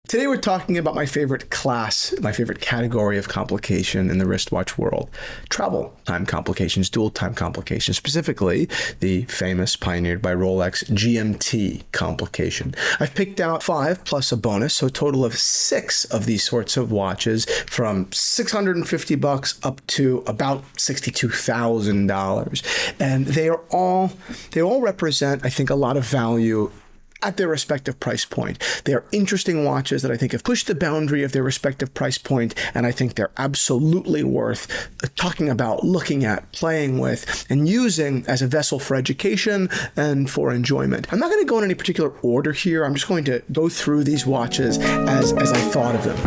Today we're talking about my favorite class, my favorite category of complication in the wristwatch world. Travel time complications, dual time complications, specifically the famous pioneered by Rolex GMT complication. I've picked out 5 plus a bonus, so a total of 6 of these sorts of watches from $650 up to about $62,000. And they all represent, I think, a lot of value at their respective price point. They are interesting watches that I think have pushed the boundary of their respective price point, and I think they're absolutely worth talking about, looking at, playing with, and using as a vessel for education and for enjoyment. I'm not going to go in any particular order here. I'm just going to go through these watches as I thought of them.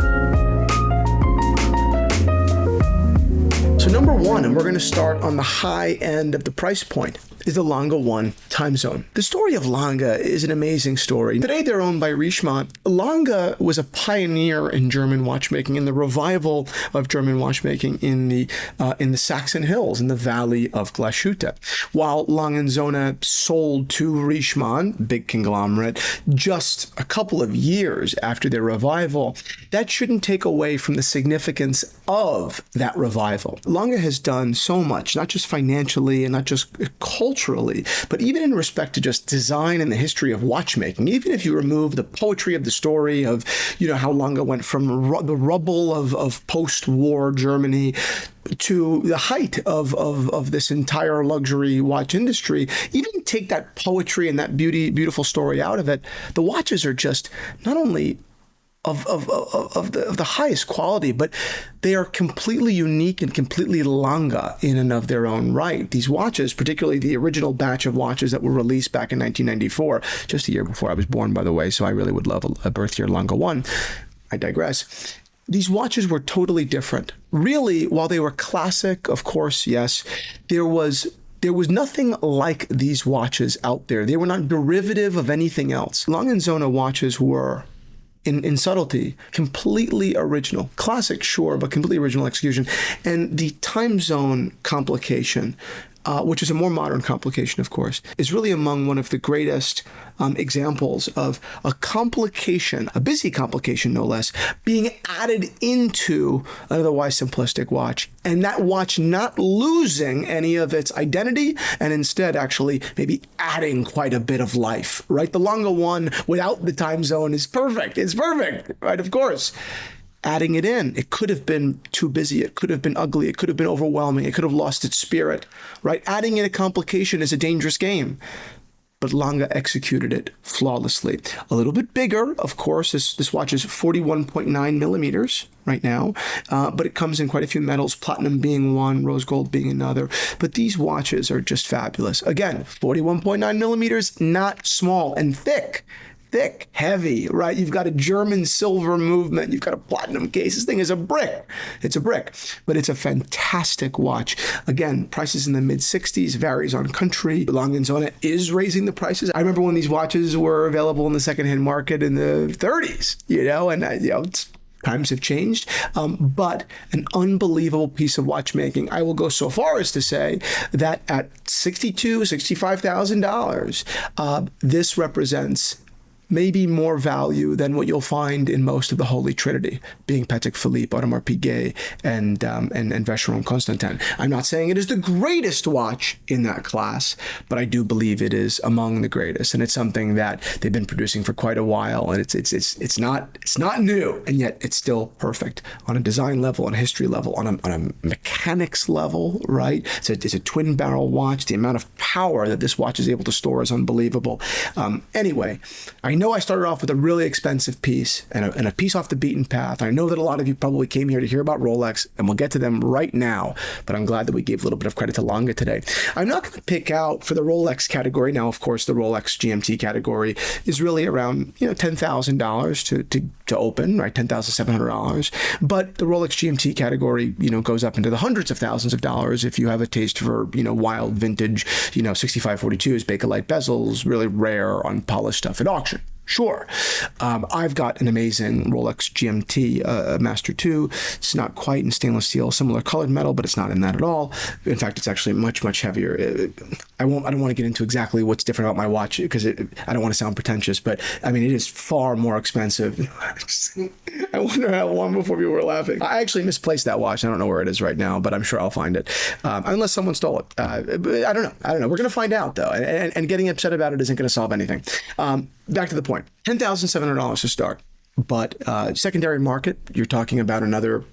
So number 1, and we're going to start on the high end of the price point, is the Lange 1 time zone. The story of Lange is an amazing story. Today they're owned by Richemont. Lange was a pioneer in German watchmaking, in the revival of German watchmaking in the Saxon Hills, in the valley of Glashütte. While Lange & Söhne sold to Richemont, big conglomerate, just a couple of years after their revival, that shouldn't take away from the significance of that revival. Lange has done so much, not just financially and not just culturally, but even in respect to just design and the history of watchmaking. Even if you remove the poetry of the story of, how Lange went from the rubble of post-war Germany to the height of this entire luxury watch industry, even take that poetry and that beautiful story out of it, the watches are just not only of the highest quality, but they are completely unique and completely Lange in and of their own right. These watches, particularly the original batch of watches that were released back in 1994, just a year before I was born, by the way, so I really would love a birth year Lange 1. I digress. These watches were totally different. Really, while they were classic, of course, yes, there was nothing like these watches out there. They were not derivative of anything else. Lange & Söhne watches were, in subtlety, completely original. Classic, sure, but completely original execution. And the time zone complication, which is a more modern complication, of course, is really among one of the greatest examples of a complication, a busy complication no less, being added into an otherwise simplistic watch, and that watch not losing any of its identity, and instead actually maybe adding quite a bit of life, right? The Lange 1 without the time zone is perfect. It's perfect, right? Of course. Adding it in, it could have been too busy, it could have been ugly, it could have been overwhelming, it could have lost its spirit, right? Adding in a complication is a dangerous game, but Lange executed it flawlessly. A little bit bigger, of course. This watch is 41.9 millimeters right now, but it comes in quite a few metals, platinum being one, rose gold being another. But these watches are just fabulous. Again, 41.9 millimeters, not small, and thick, heavy, right? You've got a German silver movement. You've got a platinum case. This thing is a brick. It's a brick, but it's a fantastic watch. Again, prices in the mid-60s, varies on country. Lange & Söhne is raising the prices. I remember when these watches were available in the secondhand market in the 30s, and times have changed, but an unbelievable piece of watchmaking. I will go so far as to say that at $65,000, this represents maybe more value than what you'll find in most of the Holy Trinity, being Patek Philippe, Audemars Piguet, and Vacheron Constantin. I'm not saying it is the greatest watch in that class, but I do believe it is among the greatest, and it's something that they've been producing for quite a while, and it's not new, and yet it's still perfect on a design level, on a history level, on a mechanics level, right? So it's a twin barrel watch. The amount of power that this watch is able to store is unbelievable. Anyway, I know I started off with a really expensive piece and a piece off the beaten path. I know that a lot of you probably came here to hear about Rolex, and we'll get to them right now, but I'm glad that we gave a little bit of credit to Lange today. I'm not going to pick out for the Rolex category. Now, of course, the Rolex GMT category is really around $10,000 to open, right? $10,700. But the Rolex GMT category, goes up into the hundreds of thousands of dollars if you have a taste for, wild vintage, 6542s, Bakelite bezels, really rare, unpolished stuff at auction. Sure. I've got an amazing Rolex GMT Master II. It's not quite in stainless steel, similar colored metal, but it's not in that at all. In fact, it's actually much, much heavier. I don't want to get into exactly what's different about my watch because I don't want to sound pretentious, but I mean, it is far more expensive. I wonder how long before people were laughing. I actually misplaced that watch. I don't know where it is right now, but I'm sure I'll find it. Unless someone stole it. But I don't know. We're going to find out, though. And getting upset about it isn't going to solve anything. Back to the point. $10,700 to start. But secondary market, you're talking about another,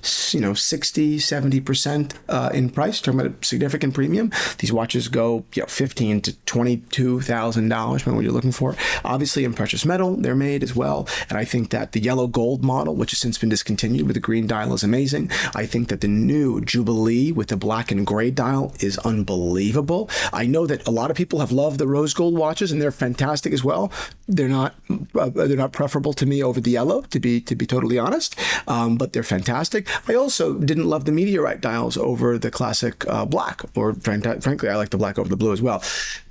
60, 70% in price. Talking about a significant premium. These watches go, $15,000 to $22,000, depending on what you're looking for. Obviously, in precious metal, they're made as well. And I think that the yellow gold model, which has since been discontinued with the green dial, is amazing. I think that the new Jubilee with the black and gray dial is unbelievable. I know that a lot of people have loved the rose gold watches, and they're fantastic as well. They're not preferable to me over the yellow, to be totally honest, but they're fantastic. I also didn't love the meteorite dials over the classic black, or frankly, I like the black over the blue as well.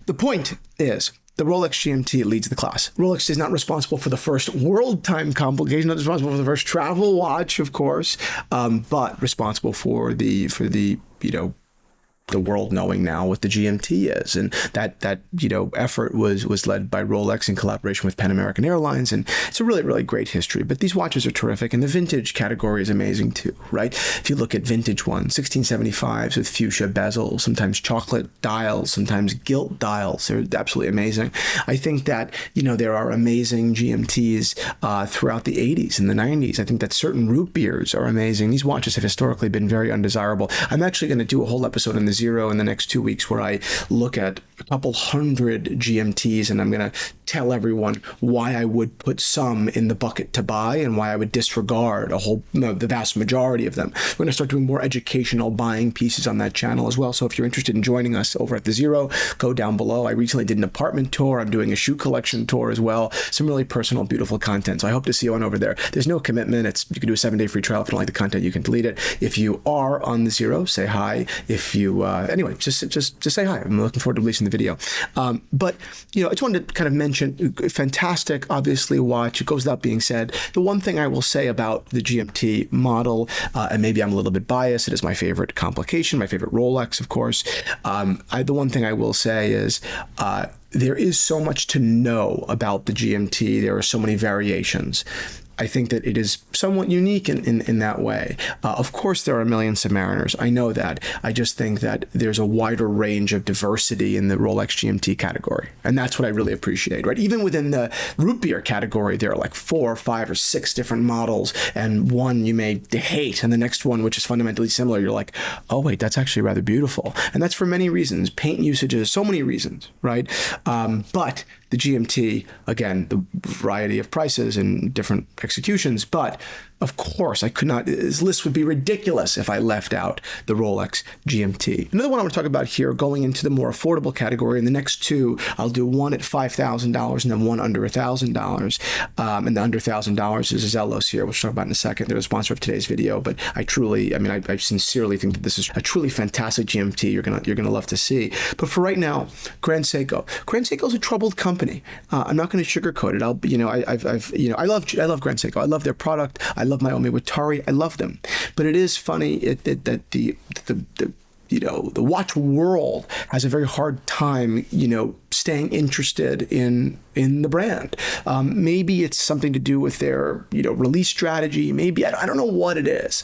The point is, the Rolex GMT leads the class. Rolex is not responsible for the first world time complication, not responsible for the first travel watch, of course, but responsible for the world knowing now what the GMT is. And that effort was led by Rolex in collaboration with Pan American Airlines. And it's a really, really great history. But these watches are terrific. And the vintage category is amazing too, right? If you look at vintage ones, 1675s with fuchsia bezels, sometimes chocolate dials, sometimes gilt dials, they're absolutely amazing. I think that, there are amazing GMTs throughout the 80s and the 90s. I think that certain root beers are amazing. These watches have historically been very undesirable. I'm actually going to do a whole episode on the Zero in the next 2 weeks where I look at a couple hundred GMTs, and I'm going to tell everyone why I would put some in the bucket to buy and why I would disregard the vast majority of them. We're going to start doing more educational buying pieces on that channel as well. So if you're interested in joining us over at the Zero, go down below. I recently did an apartment tour. I'm doing a shoe collection tour as well. Some really personal, beautiful content. So I hope to see you on over there. There's no commitment. You can do a 7-day free trial. If you don't like the content, you can delete it. If you are on the Zero, say hi. If you anyway, just say hi. I'm looking forward to releasing the video. But I just wanted to kind of mention, fantastic, obviously, watch. It goes without being said. The one thing I will say about the GMT model, and maybe I'm a little bit biased, it is my favorite complication, my favorite Rolex, of course. The one thing I will say is there is so much to know about the GMT. There are so many variations. I think that it is somewhat unique in that way. Of course, there are a million Submariners. I know that. I just think that there's a wider range of diversity in the Rolex GMT category. And that's what I really appreciate, right? Even within the root beer category, there are like 4 or 5 or 6 different models, and one you may hate, and the next one, which is fundamentally similar, you're like, oh, wait, that's actually rather beautiful. And that's for many reasons. Paint usages, so many reasons, right? But the GMT, again, the variety of prices and different executions, but of course, I could not, this list would be ridiculous if I left out the Rolex GMT. Another one I want to talk about here, going into the more affordable category, in the next 2, I'll do one at $5,000 and then one under $1,000. And the under $1,000 is Zelos here, which we'll talk about in a second. They're the sponsor of today's video, but I sincerely think that this is a truly fantastic GMT you're gonna love to see. But for right now, Grand Seiko. Grand Seiko is a troubled company. I'm not going to sugarcoat it. I love Grand Seiko. I love their product. I love my Omi Watari. I love them. But it is funny that the watch world has a very hard time, staying interested in the brand. Maybe it's something to do with their, release strategy. Maybe, I don't know what it is.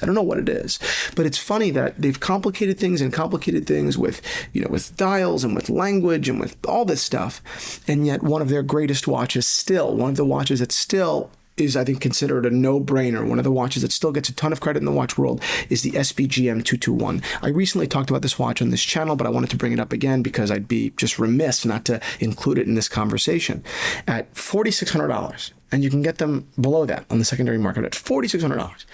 But it's funny that they've complicated things with, with dials and with language and with all this stuff. And yet one of their greatest watches one of the watches that still is, I think, considered a no-brainer. One of the watches that still gets a ton of credit in the watch world is the SBGM 221. I recently talked about this watch on this channel, but I wanted to bring it up again because I'd be just remiss not to include it in this conversation. At $4,600, and you can get them below that on the secondary market at $4,600.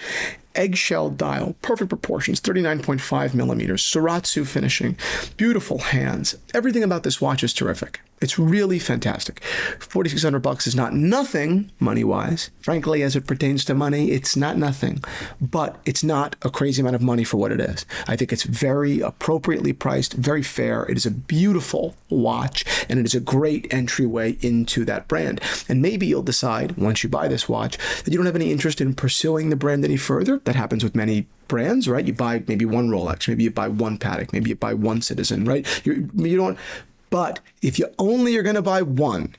eggshell dial, perfect proportions, 39.5 millimeters, Soratsu finishing, beautiful hands. Everything about this watch is terrific. It's really fantastic. $4,600 is not nothing money-wise. Frankly, as it pertains to money, it's not nothing, but it's not a crazy amount of money for what it is. I think it's very appropriately priced, very fair. It is a beautiful watch, and it is a great entryway into that brand. And maybe you'll decide, once you buy this watch, that you don't have any interest in pursuing the brand any further. That happens with many brands, right? You buy maybe one Rolex, maybe you buy one Patek, maybe you buy one Citizen, right? You don't. But if you only are going to buy one,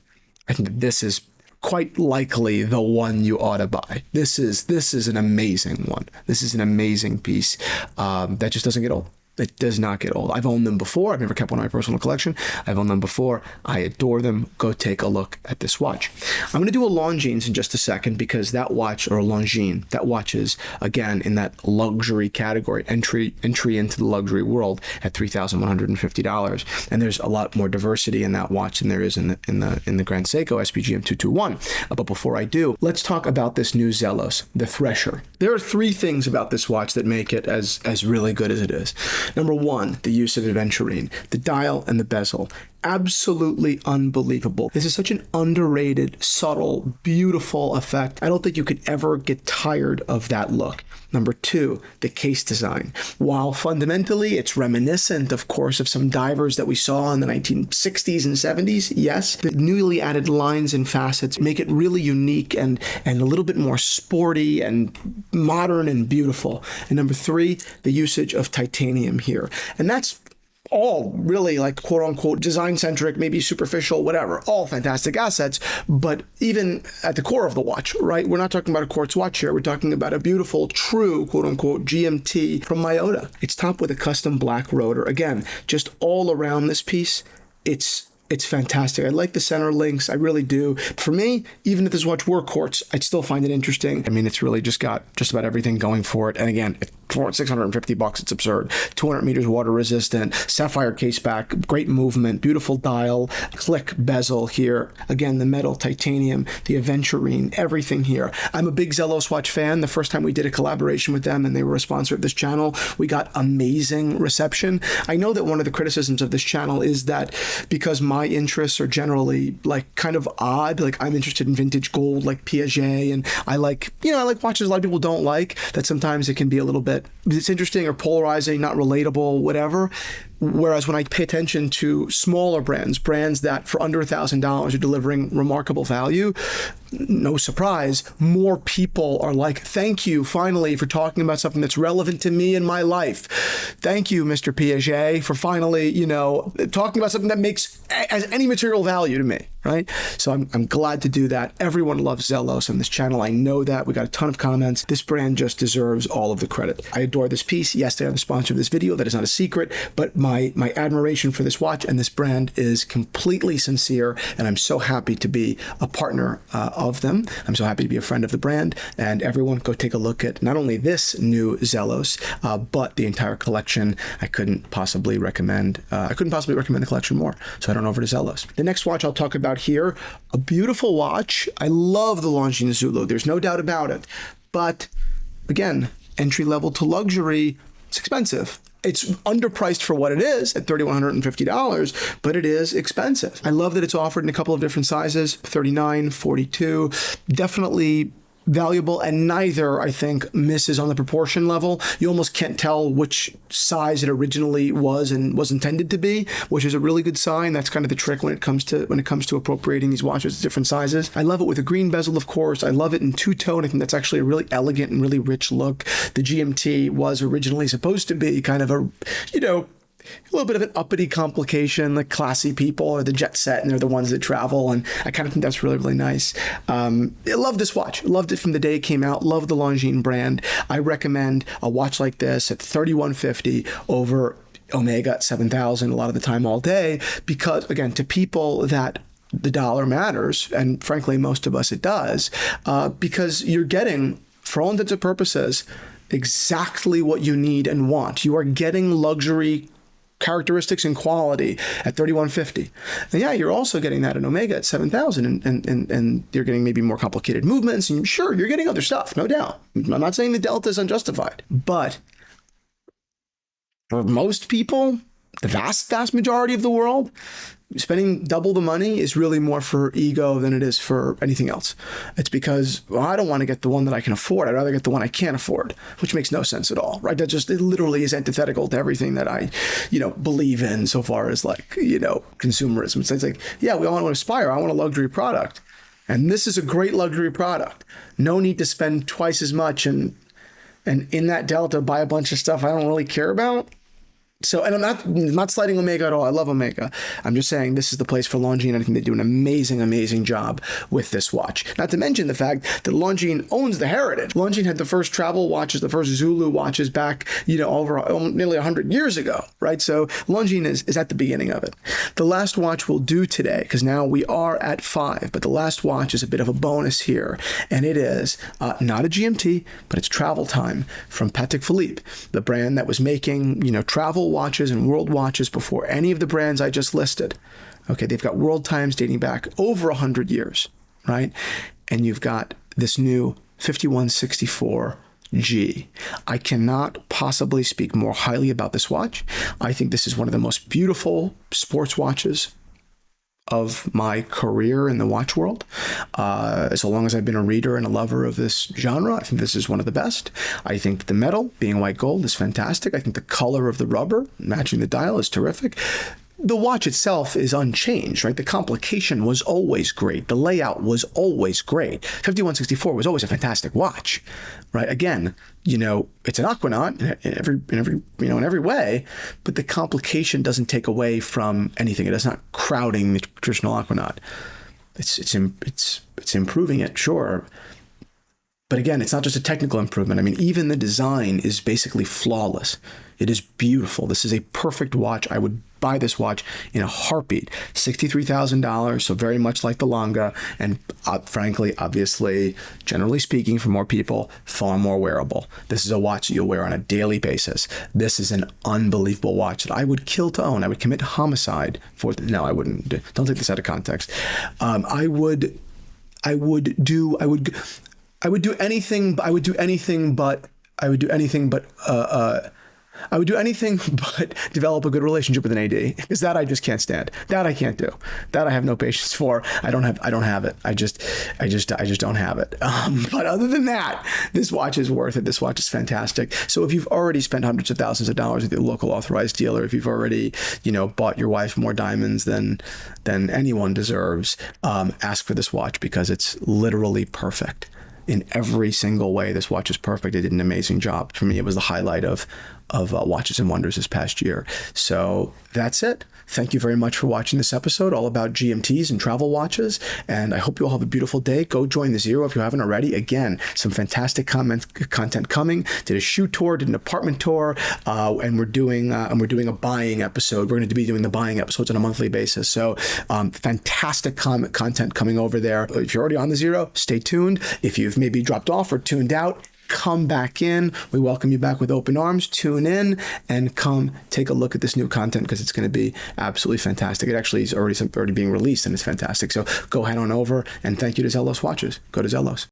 I think that this is quite likely the one you ought to buy. This is an amazing one. This is an amazing piece that just doesn't get old. It does not get old. I've owned them before. I've never kept one in my personal collection. I've owned them before. I adore them. Go take a look at this watch. I'm going to do a Longines in just a second because that watch, or a Longines, that watch is, again, in that luxury category, entry into the luxury world at $3,150. And there's a lot more diversity in that watch than there is in the Grand Seiko SPGM 221. But before I do, let's talk about this new Zelos, the Thresher. There are three things about this watch that make it as really good as it is. Number one, the use of aventurine, the dial and the bezel. Absolutely unbelievable. This is such an underrated, subtle, beautiful effect. I don't think you could ever get tired of that look. Number two, the case design. While fundamentally it's reminiscent, of course, of some divers that we saw in the 1960s and 70s, yes, the newly added lines and facets make it really unique and a little bit more sporty and modern and beautiful. And number three, the usage of titanium here. And that's all really like quote unquote design centric, maybe superficial, whatever, all fantastic assets. But even at the core of the watch, right? We're not talking about a quartz watch here. We're talking about a beautiful, true quote unquote GMT from Miyota. It's topped with a custom black rotor. Again, just all around this piece, it's fantastic. I like the center links. I really do. For me, even if this watch were quartz, I'd still find it interesting. I mean, it's really just got just about everything going for it. And again, for $650, it's absurd. 200 meters water resistant, sapphire case back, great movement, beautiful dial, click bezel here. Again, the metal, titanium, the aventurine, everything here. I'm a big Zelos watch fan. The first time we did a collaboration with them and they were a sponsor of this channel, we got amazing reception. I know that one of the criticisms of this channel is that because my interests are generally like kind of odd, like I'm interested in vintage gold like Piaget, and I like watches a lot of people don't like, that sometimes it can be a little bit, it's interesting or polarizing, not relatable, whatever. Whereas when I pay attention to smaller brands that for under $1,000 are delivering remarkable value, no surprise, more people are like, thank you finally for talking about something that's relevant to me in my life. Thank you, Mr. Piaget, for finally, talking about something that has any material value to me, right? So I'm glad to do that. Everyone loves Zelos on this channel. I know that. We got a ton of comments. This brand just deserves all of the credit. I adore this piece. Yes, they are the sponsor of this video. That is not a secret, but my admiration for this watch and this brand is completely sincere, and I'm so happy to be a partner of them. I'm so happy to be a friend of the brand, and everyone go take a look at not only this new Zelos, but the entire collection. I couldn't possibly recommend the collection more. So head on over to Zelos. The next watch I'll talk about here, a beautiful watch. I love the Longines Zulu. There's no doubt about it. But again, entry level to luxury, it's expensive. It's underpriced for what it is at $3,150, but it is expensive. I love that it's offered in a couple of different sizes, 39, 42, definitely valuable, and neither, I think, misses on the proportion level. You almost can't tell which size it originally was and was intended to be, which is a really good sign. That's kind of the trick when it comes to appropriating these watches to different sizes. I love it with a green bezel, of course. I love it in two-tone. I think that's actually a really elegant and really rich look. The GMT was originally supposed to be kind of a little bit of an uppity complication, like classy people or the jet set, and they're the ones that travel. And I kind of think that's really, really nice. I love this watch. Loved it from the day it came out. Love the Longines brand. I recommend a watch like this at $3,150 over Omega at $7,000 a lot of the time all day, because again, to people that the dollar matters, and frankly, most of us it does, because you're getting, for all intents and purposes, exactly what you need and want. You are getting luxury characteristics and quality at $3,150. And yeah, you're also getting that in Omega at $7,000, and you're getting maybe more complicated movements, and sure, you're getting other stuff, no doubt. I'm not saying the delta is unjustified, but for most people, the vast majority of the world, spending double the money is really more for ego than it is for anything else. It's because, well, I don't want to get the one that I can afford. I'd rather get the one I can't afford, which makes no sense at all, right? That just, it literally is antithetical to everything that I, believe in so far as consumerism. It's like, yeah, we all want to aspire. I want a luxury product. And this is a great luxury product. No need to spend twice as much and in that delta buy a bunch of stuff I don't really care about. So, and I'm not slighting Omega at all. I love Omega. I'm just saying this is the place for Longines. I think they do an amazing job with this watch. Not to mention the fact that Longines owns the heritage. Longines had the first travel watches, the first Zulu watches back, over nearly 100 years ago, right? So Longines is at the beginning of it. The last watch we'll do today, because now we are at 5, but the last watch is a bit of a bonus here. And it is not a GMT, but it's Travel Time from Patek Philippe, the brand that was making, travel watches and world watches before any of the brands I just listed. Okay, they've got world times dating back over 100 years, right? And you've got this new 5164G. I cannot possibly speak more highly about this watch. I think this is one of the most beautiful sports watches of my career in the watch world. So long as I've been a reader and a lover of this genre, I think this is one of the best. I think the metal, being white gold, is fantastic. I think the color of the rubber, matching the dial, is terrific. The watch itself is unchanged, right? The complication was always great. The layout was always great. 5164 was always a fantastic watch, right? Again, it's an Aquanaut in every way, but the complication doesn't take away from anything. It is not crowding the traditional Aquanaut. It's improving it, sure. But again, it's not just a technical improvement. I mean, even the design is basically flawless. It is beautiful. This is a perfect watch. I would buy this watch in a heartbeat. $63,000, so very much like the Lange, and frankly, obviously, generally speaking, for more people, far more wearable. This is a watch that you'll wear on a daily basis. This is an unbelievable watch that I would kill to own. I would commit homicide for. No, I wouldn't. Don't take this out of context. I would do anything but develop a good relationship with an AD, because that I just can't stand. That I can't do. That I have no patience for. I don't have it. I just don't have it. But other than that, this watch is worth it. This watch is fantastic. So if you've already spent hundreds of thousands of dollars with your local authorized dealer, if you've already, bought your wife more diamonds than anyone deserves, ask for this watch, because it's literally perfect. In every single way, this watch is perfect. It did an amazing job. For me, it was the highlight of Watches and Wonders this past year. So that's it. Thank you very much for watching this episode, all about GMTs and travel watches. And I hope you all have a beautiful day. Go join the Zero if you haven't already. Again, some fantastic content coming. Did a shoe tour, did an apartment tour, and we're doing a buying episode. We're going to be doing the buying episodes on a monthly basis. So fantastic content coming over there. If you're already on the Zero, stay tuned. If you've maybe dropped off or tuned out, come back in. We welcome you back with open arms. Tune in and come take a look at this new content, because it's going to be absolutely fantastic. It actually is already being released, and it's fantastic. So go head on over, and thank you to Zelos Watches. Go to Zelos.